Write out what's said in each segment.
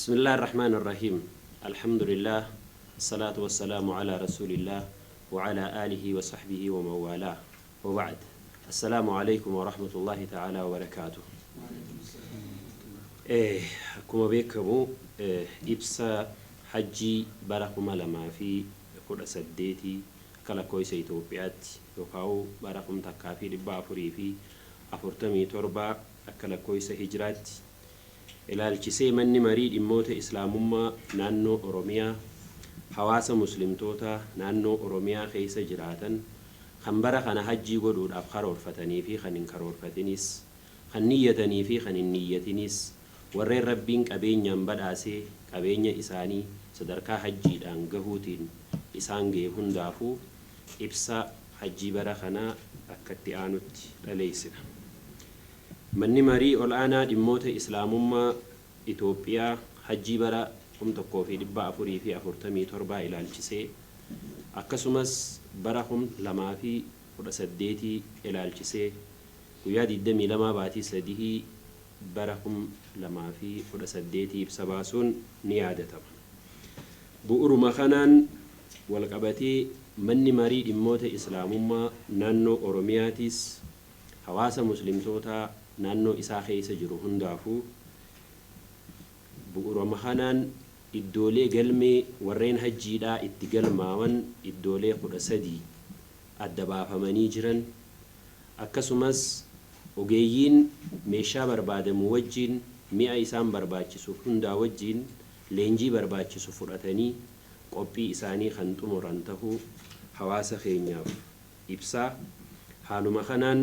بسم الله الرحمن الرحيم. الحمد لله، الصلاة والسلام على رسول الله وعلى آله وصحبه ومن والاه، وبعد. السلام عليكم ورحمة الله تعالى وبركاته. كما بيكمو إبسا حجي بركم لما في كل سديتي كلا كويس إثيوبيات يقاو بركم تكافي لبا في أفرتمي تربا كلا كويس هجرات ilaalchisee manni marii dhimmoota islaamummaa naannoo Oromiyaa hawaasa muslimtoota naannoo Oromiyaa keessa jiraatan kan bara kana hajjii godhuudhaaf karoorfatanii fi kan hin karoorfatinis kan niyyatanii fi kan hin niyyatinis warreen rabbiin qabeenyaan badhaasee qabeenya isaanii sadarkaa hajjiidhaan gahuutiin isaan ga'e hundaafuu ibsa hajjii bara kanaa akkatti aanutti dhaleessina. Manni marii ol'aanaa dhimmoota islaamummaa Itoophiyaa hajjii bara 1447 ilaalchisee akkasumas bara 2018 ilaalchisee guyyaa 22 baatii 3 bara 2018 ibsa baasuun ni yaadatama. Bu'uruma kanaan walqabatee manni marii dhimmoota islaamummaa naannoo Oromiyaatis hawaasa muslimtoota naannoo isaa keessa jiru hundaafuu bu'uruma kanaan iddoolee galmee warreen hajjiidhaa itti galmaawan iddoolee 13 adda baafamanii jiran akkasumas ogeeyyiin meeshaa barbaadamu wajjiin mi'a isaan barbaachisu hundaa wajjiin leenjii barbaachisu fudhatanii qophii isaanii kan xumuran tahuu hawaasa keenyaaf ibsaa. Haaluma kanaan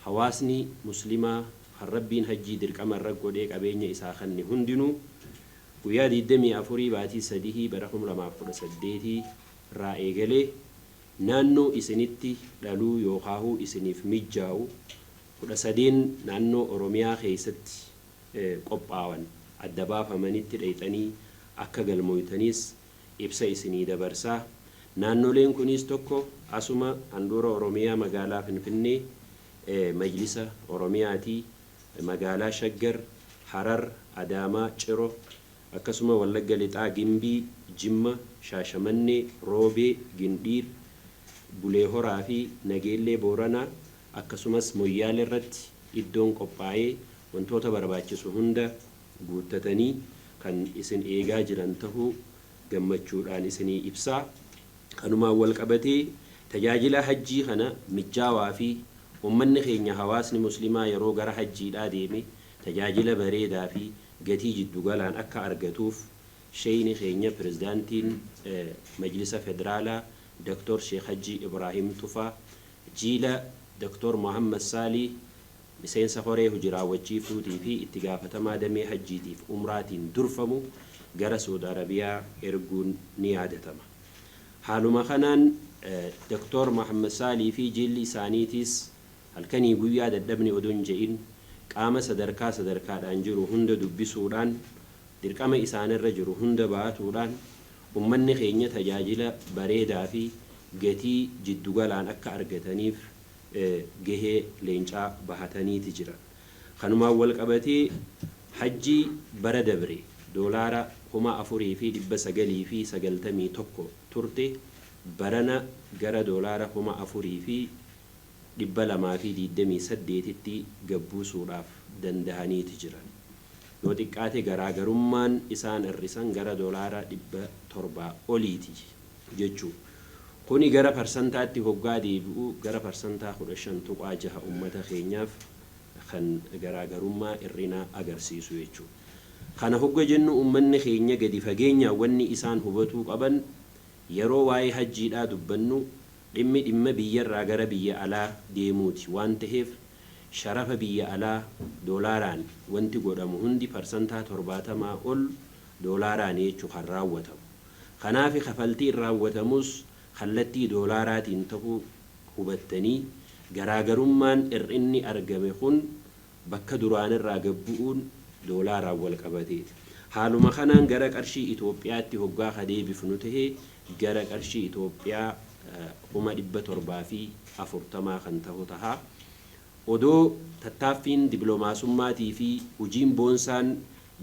hawaasni muslimaa kan rabbiin hajjii dirqama irra godhee qabeenya isaa kanni hundinuu guyyaa 24 baatii 3 bara 2018 irraa eegalee naannoo isinitti dhaluu yookaan isiniif mijaa'u 13 naannoo Oromiyaa keessatti qophaawan adda baafamanitti dhayxanii akka galmooytanis ibsa isinii dabarsaa. Naannoleen kunis tokko asuma handhuura Oromiyaa magaalaa Finfinnee Majlisa Oromiyaati, magaalaa Shaggar, Harar, Adaamaa, Ciro, akkasuma Wallagga Lixaa, Gimbii, Jimma, Shaashamannee, Roobee, Gindiir, Bulee Horaa fi Nageellee Booranaa akkasumas Moyyaalee irratti iddoon qophaa'ee wantoota barbaachisu hunda guuttatanii kan isin eegaa jiran tahuu gammachuudhaan isinii ibsaa. Kanumaan walqabatee tajaajila hajjii kana mijaawaa fi ummanni keenya hawaasni muslimaa yeroo gara hajjiidhaa deeme tajaajila bareedaa fi gatii jiddugalaan akka argatuuf sheeyni keenya pirezidaantiin Majlisa Federaalaa Dr. Sheekh Hajji Ibrahim Tufaa jiila Dr. Muhammad Saalii miseensa horee hujiraawwachiiftuutii fi itti gaafatamaa damee hajjiitiif umraatiin durfamu gara Saudi Arabiyaa erguun ni yaadatama. Haaluma kanaan Dr. Muhammad Saalii fi jiilli isaaniitis halkanii guyyaa dadhabni odoon je'in qaama sadarkaadhaan jiru hunda dubbisuudhaan dirqama isaanirra jiru hunda baatuudhaan ummanni keenya tajaajila bareedaa fi gatii jiddugalaan akka argataniif gahee leencaa bahataniiti jiran. Kanumaan walqabatee hajjii bara dabre doolaara 4,991 turte barana gara doolaara 4,228tti gabbuusuudhaaf dandahaniiti jiran. Yoo xiqqaate garaagarummaan isaan irrisan gara doolaara 700 oliiti jechuudha. Kuni gara parsantaatti hoggaa deebi'u gara parsantaa 15.6 ummata keenyaaf kan garaagarummaa irrinaa agarsiisu jechuudha. Kana hogga jennu ummanni keenya gadi fageenyaan wanni isaan hubatuu qaban yeroo waa'ee hajjiidhaa dubbannu dhimma biyyarraa gara biyya alaa deemuuti waan ta'eef sharafa biyya alaa doolaaraan wanti godhamu hundi parsantaa 70 ol doolaaraan jechuu kan raawwatamu. Kanaaf kafaltiin raawwatamus kallattii doolaaraatiin ta'uu hubattanii garaagarummaan irrinni argame kun bakka duraanirraa gabbu'uun doolaaraan wal qabateeti. Haaluma kanaan gara qarshii Itoophiyaatti hoggaa kadeebifnu tahee gara qarshii Itoophiyaa 740 kan ta'u tahaa. Odoo tattaaffiin dipiloomaasummaatii fi hojiin boonsaan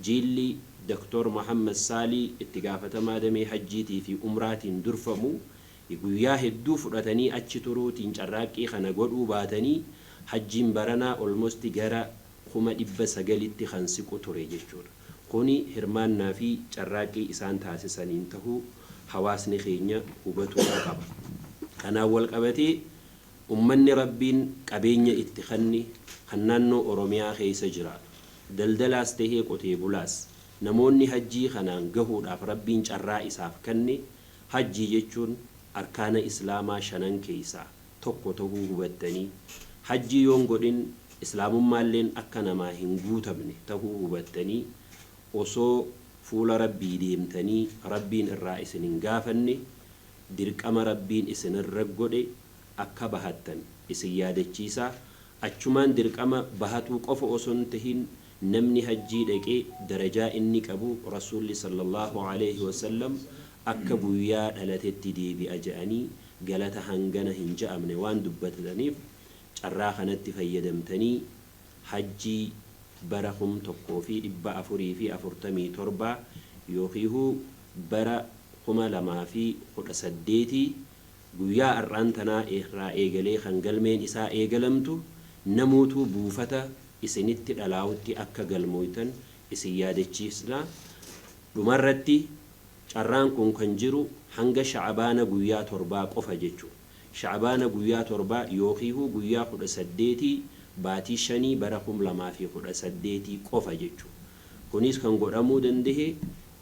jiilli دكتور محمد سالي اتقافة مادمي حجيتي في أمرات درفمو guyyaa hedduu fudhatanii achi turuutiin carraaqqii kana godhuu baatanii hajjiin baranaa almost gara 900tti kan siqu ture jechuudha. Kuni hirmaannaa fi carraaqqii isaan taasisaniin tahuu hawaasni keenya hubachuu qaba. Kanaan wal qabatee ummanni rabbiin qabeenya itti kenni kan naannoo Oromiyaa keessa jiraatu daldalaas tahee qotee bulaas namoonni hajjii kanaan gahuudhaaf rabbiin carraa isaaf kenne hajjii jechuun arkaana islaamaa shanan keessaa tokko tahuu hubattanii hajjii yoon godhin islaamummaalleen akka namaa hin guutamne tahuu hubattanii osoo fuula rabbii deemtanii rabbiin irraa isin hin gaafanne dirqama rabbiin isin irra godhe akka bahattan isin yaadachiisa. Achumaan dirqama bahatuu qofa osoo hin tahin namni hajjii dhaqee darajaa inni qabu rasuulli sallallahu alaihi wasallam akka guyyaa dhalatetti deebi'a jedhanii galata hangana hin ja'amne waan dubbataniif carraa kanatti fayyadamtanii hajjii bara 1447 yookiin bara 2018 guyyaa har'aan tanaa irraa eegalee kan galmeen isaa eegalamtu namoota buufata isinitti dhalaawutti akka galmooytan isin yaadachiisna. Dhumarratti carraan kun kan jiru hanga sha'abaana guyyaa 7 qofa jechuudha. Sha'abaana guyyaa 7 yookiin guyyaa 18 baatii 5 bara 2018 qofa jechuudha. Kunis kan godhamuu danda'e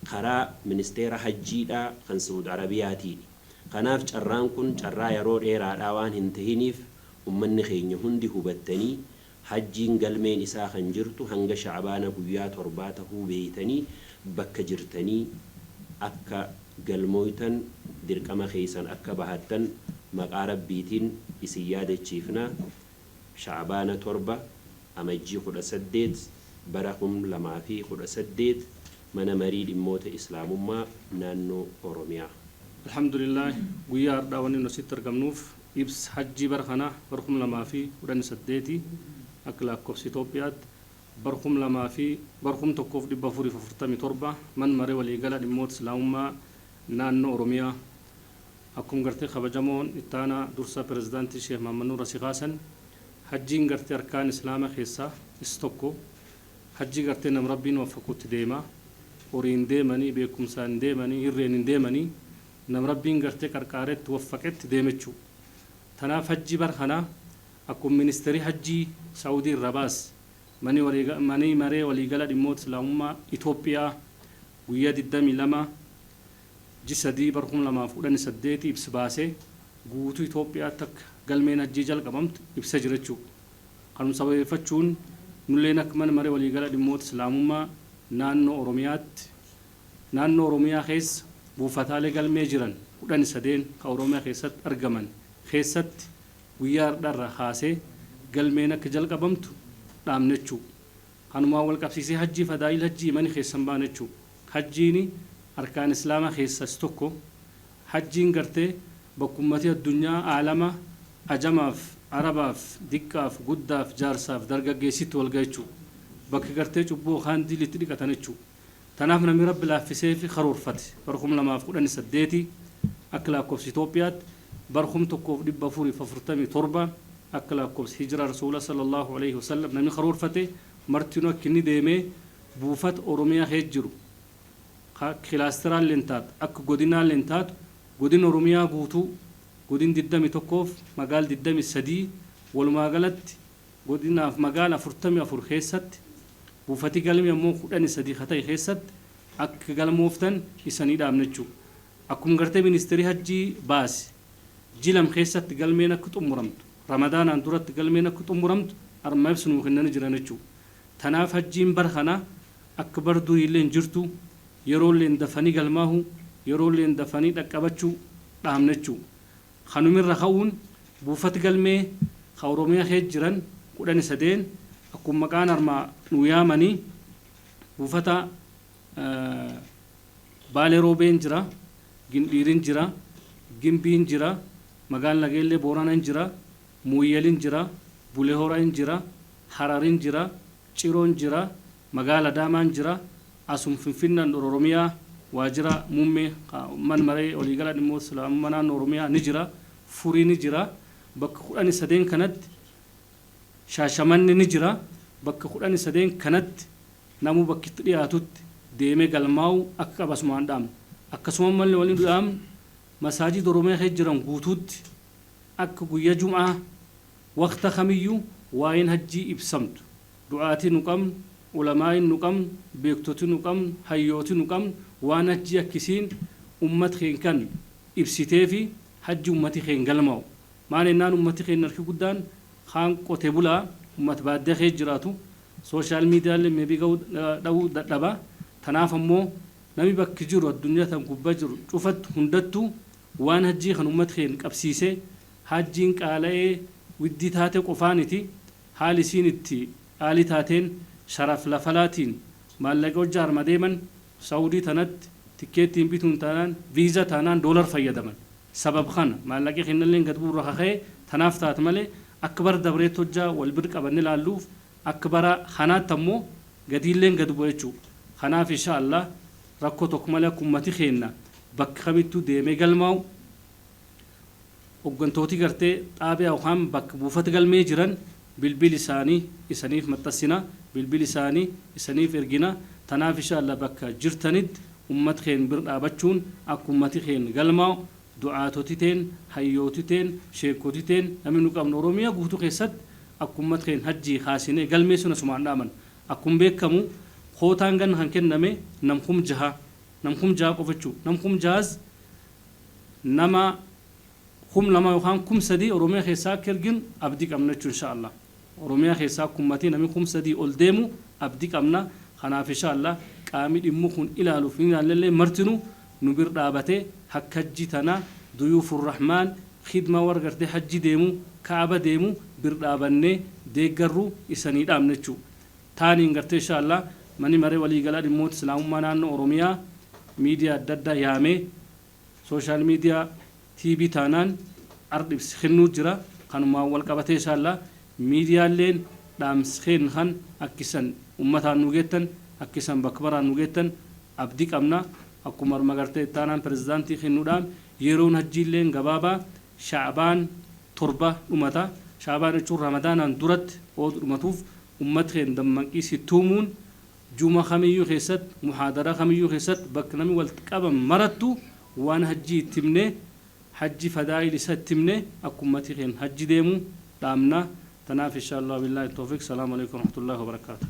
karaa ministeera hajjiidhaa kan Saudi Arabiyaatiini. Kanaaf carraan kun carraa yeroo dheeraadhaa waan hin tahiniif ummanni keenya hundi hubattanii hajjiin galmeen isaa kan jirtu hanga sha'abaana guyyaa 7 tahuu beeytanii bakka jirtanii akka galmooytan dirqama keessan akka bahattan maqaa rabbiitiin isin yaadachiifna. Sha'abaana 7 amajjii 18 bara 2018 mana marii dhimmoota islaamummaa naannoo Oromiyaa. Alhamdulillah guyyaa har'aa wanni nusitti argamnuuf ibs hajjii bara kana bara 2018 akka lakkoofsa Itoophiyaatti bara 1447 man maree waliigala dhimmoota islaamummaa naannoo Oromiyaa akkuma gartee kabajamoon ittaana dursa pirezidaantii Sheekh Mahammad Nuur Asikaasan hajjiin gartee arkaan islaamaa keessaa is tokko hajjii gartee nam rabbiin waffaquutti deema horiin deemanii beekumsaan deemanii hirreen hin deemanii nam rabbiin gartee qarqaaretti waffaqetti deemechuu. Tanaaf hajjii bara kana akkuma ministeerii hajjii Saawudii irra baas manii maree waliigala dhimmoota islaamummaa Itoophiyaa guyyaa 22 3 bara 2018 ibsa baasee guutuu Itoophiyaatti akka galmeen hajjii jalqabamtu ibsa jirachuu. Kanuma sababeeffachuun nulleen akka mana maree waliigala dhimmoota islaamummaa naannoo Oromiyaa keessa buufataalee galmee jiran 13 ka Oromiyaa keessatti argaman keessatti guyyaa har'arra haasee galmeen akka jalqabamtu dhaamnechuu. Kanumaan wal qabsiisee hajjii fadaa'il hajjii mani keessan baanechuu. Hajjiini arkaan islaamaa keessas tokko hajjiin gartee bakkummatii addunyaa aalama ajamaaf arabaaf diqqaaf guddaaf jaarsaaf dargaggeessitti wal gahechuu bakki gartee cubboo kaan diilitti dhiqatan jechuu. Tanaaf namni rabbi laaffisee fi karoorfate bara 2018 akka lakkoofsa Itoophiyaatti bara 1447 akka lakkoofsa hijira rasuula sallallahu alaihi wasallam namni karoorfate martinuu akka inni deemee buufata Oromiyaa keessa jiru kilaasteraan leentaatu akka godinaan leentaatu godin Oromiyaa guutuu godin 21f magaal 23 walumaa galatti godinaaf magaal 44 keessatti buufati galmi ammoo 13 hatay keessatti akka galmooftan isanii dhaamnechuu. Akkuma gartee ministeerii hajjii baase jilam keessatti galmeen akka xumuramtu ramadaanaan duratti galmeen akka xumuramtu armaa ibsinu kennanii jiran jechuu. Tanaaf hajjiin bara kana akka bar duriillee hin jirtu yeroolleen dafanii galmaahu yeroolleen dafanii dhaqqabachuu dhaamnechuu. Kanumirra ka'uun buufati galmee ka Oromiyaa keessa jiran 13 akkuma maqaan armaa nu yaamanii buufata Baalee Roobeen jira, Gindhiirin jira, Gimbiin jira, Magaal Nageellee Booranaan jira, Muuyyeeliin jira, Bulee Horaan jira, Hararin jira, Ciroon jira, Magaal Adaamaan jira, asum finfinnan oromiyaa waajira muummee man maree waliigala dhimmoo islaamummaa naannoo oromiyaa ni jira furii ni jira bakka 13 kanatti shaashamanni ni jira bakka 13 kanatti namu bakkitti dhiyaatutti deemee galmaa'u akka qabasumaan dhaamne akkasuma mallee waliin dhaamne masaajid oromiyaa jiran guutuutti akka guyyaa jum'aa waqta kamiyyuu waa'een hajjii ibsamtu du'aatii nu qabnu ulamaa'iin nu qabnu beektoti nu qabnu hayyooti nu qabnu waan hajjii akkisiin ummat keen kan ibsitee fi hajji ummati keen galmaa'u maan ennaan ummati keen harki guddaan kaan qote bulaa ummat baadiyyaa kee jiraatu sooshaal miidiyaalee meebii dha'uu dadhaba tanaaf ammoo nami bakki jiru addunyaa tan gubbaa jiru cufattu hundattuu waan hajjii kan ummat keen qabsiisee hajjiin qaala'ee widdii taate qofaaniti haali isiin itti haali taateen sharaf lafalaatiin maallaqa hojjaa harma deeman saawudii tanatti tikkeettiin bituun taanaan viizaa taanaan doolar fayyadaman sabab kana maallaqi kennallee gad bu'uura kaka'ee tanaaf taate malee akka bara dabreetti hojjaa wal bir qabanne laalluuf akka bara kanaatti ammoo gadiilleen gad bu'e jechuudha kanaaf inshaallah rakkoo tokko malee akka ummati keenna bakka kamittuu deemee galmaa'u hoggantooti gartee xaabiyaa yookaan bakka buufata galmee jiran bilbil isaanii isaniif maxxansina bilbil isaanii isaniif ergina tanaaf inshaallah bakka jirtanitti ummat keen bir dhaabachuun akka ummati keen galmaa'u du'aatotiteen hayyootiteen sheekotiteen namni nu qabnu oromiyaa guutuu keessatti akka ummat keen hajjii haasinee galmee suna sumaan dhaaman akkuma beekamu hootaan gan kan kenname namkum jaha qofa jechuudha namkum jahaas nama kum lama yookaan kum sadii oromiyaa keessaa akka ergin abdii qabna jechuudha inshaallah oromiyaa keessaa akkumatti namni kum sadii ol deemu abdii qabna kanaaf inshaallah qaamni dhimmu kun ilaaluuf ni ilaallee martinu nu bir dhaabatee hakka hajji tana duyuufur rahmaan khidma wargartee hajji deemu kaaba deemu bir dhaabannee deeggarru isanii dhaamne jechuudha taaniin gartee inshaallah mani maree waliigalaa dhimmoota islaamummaa naannoo oromiyaa miidiyaa adda addaa yaamee sooshaal miidiyaa TV taanaan ardibsi kennuu jira kanumaan wal qabatee inshaallah miidiyaaleen dhaamseen kan akkisan ummataan nu geettan akkisan bakka baraan nu geettan abdii qabna akkuma magartee taanaan pirezidaantii kennuudhaan yeroon hajjiilleen gabaabaa shaabaan torba dhumata shaabaan jechuun ramadaanaan duratti oodhu dhumatuuf ummat keen dammaqii situumuun juma kamiyyuu keessatti muhaadara kamiyyuu keessatti bakka namni wal qaban marattu waan hajjii ittimne hajji fadaa'il isa ittimne akkumatti keen hajji deemu dhaamna tanaaf inshaallah billahi tawfiq salaamu alaykum wa rahmatullahi wa barakatuh